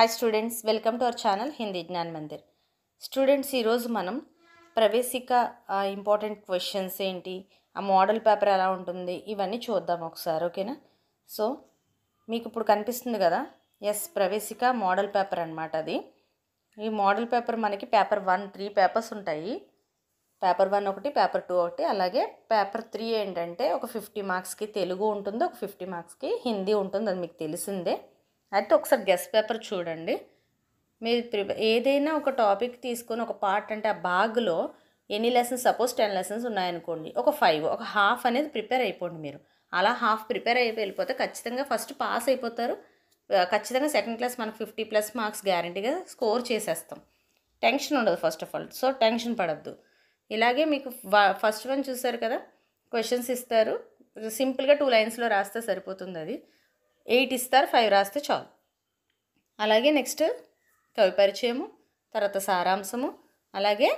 Hi students, welcome to our channel Hindi Gyan Mandir. Students, ఈరోజు మనం ప్రవేశిక important questions ఏంటి, ఆ మోడల్ పేపర్ ఎలా ఉంటుంది, ఇవన్నీ చూద్దాం ఒకసారి. ఓకేనా? సో మీకు ఇప్పుడు కనిపిస్తుంది కదా, ఎస్, ప్రవేశిక మోడల్ పేపర్ అనమాట. అది ఈ మోడల్ పేపర్ మనకి పేపర్ 1 3 పేపర్స్ ఉంటాయి. పేపర్ 1 ఒకటి, పేపర్ 2 ఒకటి, అలాగే పేపర్ 3 ఏంటంటే ఒక 50 మార్క్స్కి తెలుగు ఉంటుంది, ఒక 50 మార్క్స్కి హిందీ ఉంటుంది. అది మీకు తెలిసిందే. అయితే ఒకసారి గెస్ పేపర్ చూడండి. మీరు ఏదైనా ఒక టాపిక్ తీసుకొని ఒక పార్ట్ అంటే ఆ భాగ్లో ఎన్ని లెసన్స్, సపోజ్ 10 లెసన్స్ ఉన్నాయనుకోండి, ఒక 5, ఒక హాఫ్ అనేది ప్రిపేర్ అయిపోండి. మీరు అలా హాఫ్ ప్రిపేర్ వెళ్ళిపోతే ఖచ్చితంగా ఫస్ట్ పాస్ అయిపోతారు. ఖచ్చితంగా సెకండ్ క్లాస్ మనకు 50+ మార్క్స్ గ్యారంటీగా స్కోర్ చేసేస్తాం. టెన్షన్ ఉండదు first of all. So tension పడద్దు. ఇలాగే మీకు ఫస్ట్ వన్ చూసారు కదా, క్వశ్చన్స్ ఇస్తారు, సింపుల్గా 2 లైన్స్లో రాస్తే సరిపోతుంది. అది 8 ఇస్తారు, 5 రాస్తే చాలు. అలాగే నెక్స్ట్ కవి పరిచయము, తర్వాత సారాంశము, అలాగే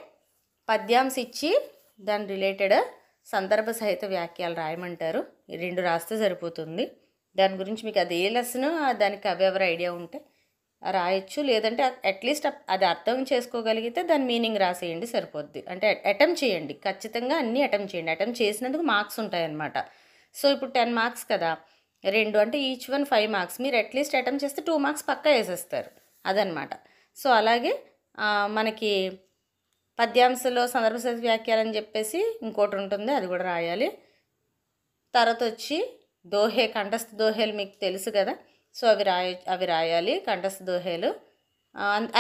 పద్యాంశ ఇచ్చి దాని రిలేటెడ్ సందర్భ సహిత వ్యాఖ్యలు రాయమంటారు. ఈ 2 రాస్తే సరిపోతుంది. దాని గురించి మీకు అది ఏ లెసన్, దానికి కవి ఎవరు ఐడియా ఉంటే రాయొచ్చు. లేదంటే అట్లీస్ట్ అది అర్థం చేసుకోగలిగితే దాని మీనింగ్ రాసేయండి, సరిపోద్ది. అంటే అటెంప్ట్ చేయండి, ఖచ్చితంగా అన్నీ అటెంప్ట్ చేయండి. అటెంప్ట్ చేసినందుకు మార్క్స్ ఉంటాయన్నమాట. సో ఇప్పుడు 10 మార్క్స్ కదా, 2 అంటే ఈచ్ వన్ 5 మార్క్స్. మీరు అట్లీస్ట్ అటెంప్ట్ చేస్తే 2 మార్క్స్ పక్కా వేసేస్తారు. అదనమాట. సో అలాగే మనకి పద్యాంశంలో సందర్భ సహిత వ్యాఖ్యలు అని చెప్పేసి ఇంకోటి ఉంటుంది, అది కూడా రాయాలి. తర్వాత వచ్చి దోహే, కంఠస్థ దోహేలు మీకు తెలుసు కదా. సో అవి రాయాలి, కంఠస్థ దోహేలు.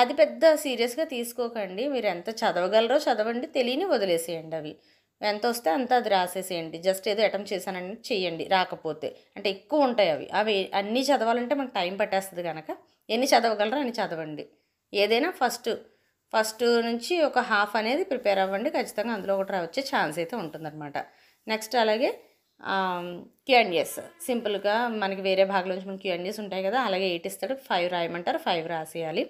అది పెద్ద సీరియస్గా తీసుకోకండి. మీరు ఎంత చదవగలరో చదవండి, తెలియని వదిలేసేయండి. అవి ఎంత వస్తే అంత అది రాసేసేయండి. జస్ట్ ఏదో అటెంప్ట్ చేశానని చెయ్యండి. రాకపోతే అంటే ఎక్కువ ఉంటాయి అవి అన్నీ చదవాలంటే మనకు టైం పట్టేస్తుంది కనుక ఎన్ని చదవగలరో అన్ని చదవండి. ఏదైనా ఫస్ట్ నుంచి ఒక హాఫ్ అనేది ప్రిపేర్ అవ్వండి. ఖచ్చితంగా అందులో ఒకటి వచ్చే ఛాన్స్ అయితే ఉంటుందన్నమాట. నెక్స్ట్ అలాగే Q&As సింపుల్గా మనకి వేరే భాగంలో నుంచి మనకి Q&As ఉంటాయి కదా, అలాగే 8 ఇస్తాడు, 5 రాయమంటారు, 5 రాసేయాలి.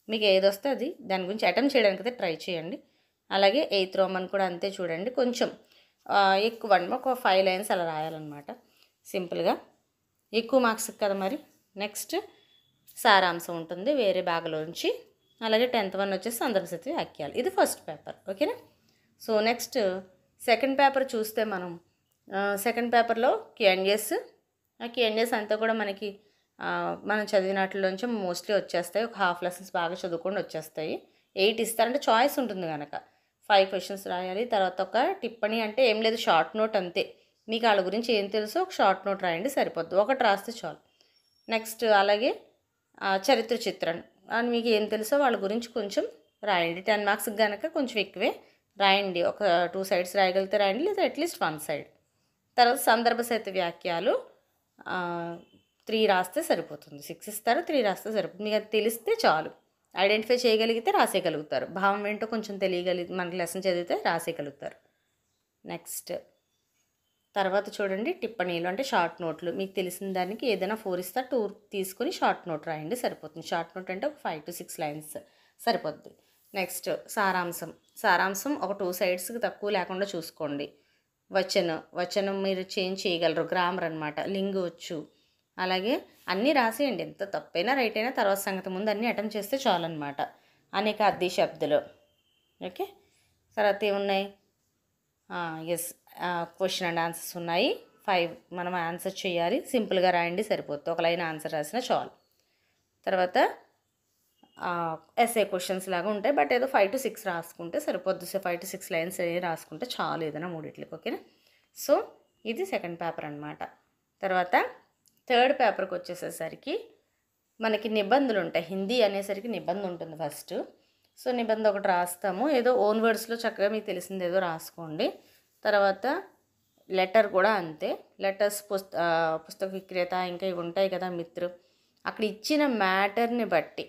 మీకు ఏది వస్తే అది దాని గురించి అటెంప్ట్ చేయడానికి అయితే ట్రై చేయండి. అలాగే 8th రోమన్ కూడా అంతే చూడండి, కొంచెం ఎక్కువ ఒక 5 లైన్స్ అలా రాయాలన్నమాట. సింపుల్గా ఎక్కువ మార్క్స్ కదా మరి. నెక్స్ట్ సారాంశం ఉంటుంది వేరే భాగంలోంచి. అలాగే 10th వన్ వచ్చేసి సందర్భ సహిత వ్యాఖ్యలు. ఇది ఫస్ట్ పేపర్. ఓకేనా? సో నెక్స్ట్ సెకండ్ పేపర్ చూస్తే మనం సెకండ్ పేపర్లో Q&As. ఆ Q&As అంతా కూడా మనకి మనం చదివినట్లోంచి మోస్ట్లీ వచ్చేస్తాయి. ఒక హాఫ్ లెసన్స్ బాగా చదువుకొని వచ్చేస్తాయి. 8 ఇస్తారంటే చాయిస్ ఉంటుంది కనుక 5 క్వశ్చన్స్ రాయాలి. తర్వాత ఒక టిప్పణి, అంటే ఏం లేదు, షార్ట్ నోట్ అంతే. మీకు వాళ్ళ గురించి ఏం తెలుసో ఒక షార్ట్ నోట్ రాయండి, సరిపోద్ది. ఒకటి రాస్తే చాలు. నెక్స్ట్ అలాగే చరిత్ర చిత్రణ అని మీకు ఏం తెలుసో వాళ్ళ గురించి కొంచెం రాయండి. 10 మార్క్స్కి కనుక కొంచెం ఎక్కువే రాయండి. ఒక 2 సైడ్స్ రాయగలిగితే రాయండి, లేదా అట్లీస్ట్ 1 సైడ్. తర్వాత సందర్భ సహిత వ్యాఖ్యలు 3 రాస్తే సరిపోతుంది. 6 ఇస్తారు, 3 రాస్తే సరిపోతుంది. మీకు అది తెలిస్తే చాలు. ఐడెంటిఫై చేయగలిగితే రాసేయగలుగుతారు. భావం ఏంటో కొంచెం మనకి లెసన్ చదివితే రాసేయగలుగుతారు. నెక్స్ట్ తర్వాత చూడండి టిప్పణీలు, అంటే షార్ట్ నోట్లు. మీకు తెలిసిన దానికి ఏదైనా 4 ఇస్తారు, 2 తీసుకొని షార్ట్ నోట్ రాయండి, సరిపోతుంది. షార్ట్ నోట్ అంటే ఒక 5 to 6 లైన్స్ సరిపోద్ది. నెక్స్ట్ సారాంశం ఒక 2 సైడ్స్కి తక్కువ లేకుండా చూసుకోండి. వచనం మీరు చేంజ్ చేయగలరు, గ్రామర్ అనమాట, లింగు వచ్చు. అలాగే అన్నీ రాసేయండి, ఎంత తప్పైనా రైట్ అయినా తర్వాత సంగతి, ముందు అన్నీ అటెంప్ట్ చేస్తే చాలు అనమాట. అనేక అద్దీ శబ్దాలు. ఓకే, తర్వాత ఏమున్నాయి? ఎస్, క్వశ్చన్ అండ్ ఆన్సర్స్ ఉన్నాయి. 5 మనం ఆన్సర్ చేయాలి. సింపుల్గా రాయండి, సరిపోతుంది. ఒక లైన్ ఆన్సర్ రాసినా చాలు. తర్వాత ఎస్ఏ క్వశ్చన్స్ లాగా ఉంటాయి, బట్ ఏదో 5 to 6 రాసుకుంటే సరిపోద్ది. 5 to 6 లైన్స్ రాసుకుంటే చాలు, ఏదైనా 3 ఓకేనా? సో ఇది సెకండ్ పేపర్ అనమాట. తర్వాత థర్డ్ పేపర్కి వచ్చేసేసరికి మనకి నిబంధనలు ఉంటాయి. హిందీ అనేసరికి నిబంధన ఉంటుంది ఫస్ట్. సో నిబంధన ఒకటి రాస్తాము, ఏదో ఓన్ వర్డ్స్లో చక్కగా మీకు తెలిసింది ఏదో రాసుకోండి. తర్వాత లెటర్ కూడా అంతే. లెటర్స్ పుస్తక విక్రేత, ఇంకా ఇవి ఉంటాయి కదా మిత్రు, అక్కడ ఇచ్చిన మ్యాటర్ని బట్టి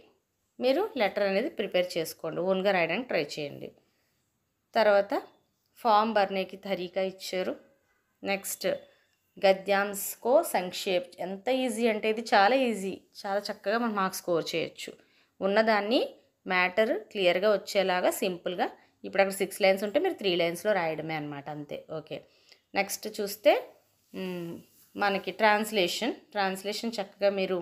మీరు లెటర్ అనేది ప్రిపేర్ చేసుకోండి, ఓన్గా రాయడానికి ట్రై చేయండి. తర్వాత ఫామ్ భర్నేకి తరీకా ఇచ్చారు. నెక్స్ట్ గద్యాంశకో సంక్షేప్, ఎంత ఈజీ అంటే ఇది చాలా ఈజీ, చాలా చక్కగా మనం మార్క్స్ స్కోర్ చేయొచ్చు. ఉన్నదాన్ని మ్యాటర్ క్లియర్గా వచ్చేలాగా సింపుల్గా, ఇప్పుడు అక్కడ 6 లైన్స్ ఉంటే మీరు 3 లైన్స్లో రాయడమే అనమాట, అంతే. ఓకే, నెక్స్ట్ చూస్తే మనకి ట్రాన్స్లేషన్ చక్కగా మీరు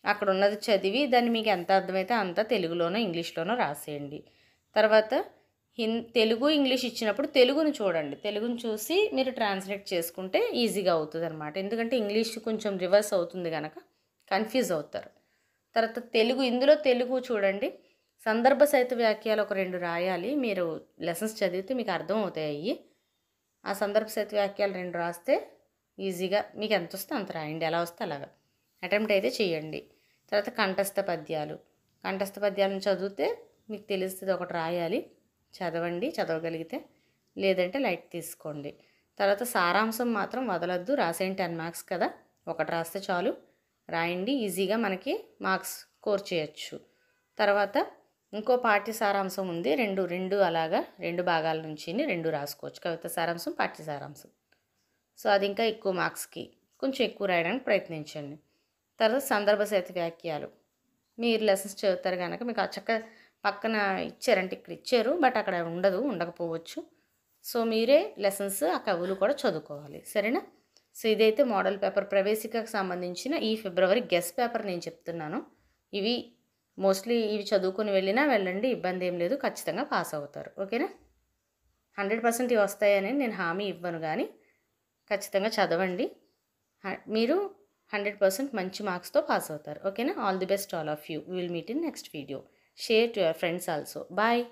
అక్కడ ఉన్నది చదివి దాన్ని మీకు ఎంత అర్థమైతే అంత తెలుగులోనో ఇంగ్లీష్లోనో రాసేయండి. తర్వాత తెలుగు ఇంగ్లీష్ ఇచ్చినప్పుడు తెలుగుని చూడండి. తెలుగుని చూసి మీరు ట్రాన్స్లేట్ చేసుకుంటే ఈజీగా అవుతుంది అనమాట. ఎందుకంటే ఇంగ్లీష్ కొంచెం రివర్స్ అవుతుంది కనుక కన్ఫ్యూజ్ అవుతారు. తర్వాత ఇందులో తెలుగు చూడండి. సందర్భ సహిత వాక్యాలు ఒక 2 రాయాలి. మీరు లెసన్స్ చదివితే మీకు అర్థం అవుతాయి. ఆ సందర్భ సహిత వాక్యాలు 2 రాస్తే ఈజీగా మీకు ఎంత వస్తే అంత రాయండి. ఎలా వస్తే అలాగా అటెంప్ట్ అయితే చేయండి. తర్వాత కంఠస్థ పద్యాలను చదివితే మీకు తెలుస్తుంది, ఒకటి రాయాలి. చదవండి చదవగలిగితే, లేదంటే లైట్ తీసుకోండి. తర్వాత సారాంశం మాత్రం వదలొద్దు. రాసేయండి, 10 మార్క్స్ కదా, ఒకటి రాస్తే చాలు. రాయండి, ఈజీగా మనకి మార్క్స్ స్కోర్ చేయొచ్చు. తర్వాత ఇంకో పాఠ్య సారాంశం ఉంది, రెండు అలాగా 2 భాగాల నుంచి 2 రాసుకోవచ్చు. కవిత సారాంశం, పాఠ్య సారాంశం. సో అది ఇంకా ఎక్కువ మార్క్స్కి కొంచెం ఎక్కువ రాయడానికి ప్రయత్నించండి. తర్వాత సందర్భ సహిత వాక్యాలు మీరు లెసన్స్ చదువుతారు కనుక మీకు ఆ చక్క పక్కన ఇచ్చారంటే ఇక్కడ ఇచ్చారు, బట్ అక్కడ ఉండకపోవచ్చు. సో మీరే లెసన్స్ ఆ కవులు కూడా చదువుకోవాలి, సరేనా? సో ఇదైతే మోడల్ పేపర్ ప్రవేశికకు సంబంధించిన ఈ ఫిబ్రవరి గెస్ట్ పేపర్ నేను చెప్తున్నాను. ఇవి మోస్ట్లీ ఇవి చదువుకొని వెళ్ళండి, ఇబ్బంది ఏం లేదు, ఖచ్చితంగా పాస్ అవుతారు. ఓకేనా? 100% ఇవి వస్తాయని నేను హామీ ఇవ్వను, కానీ ఖచ్చితంగా చదవండి. మీరు 100% మంచి మార్క్స్తో పాస్ అవుతారు. ఓకేనా? All the best all of you. Will meet in next video. Share to your friends also. Bye.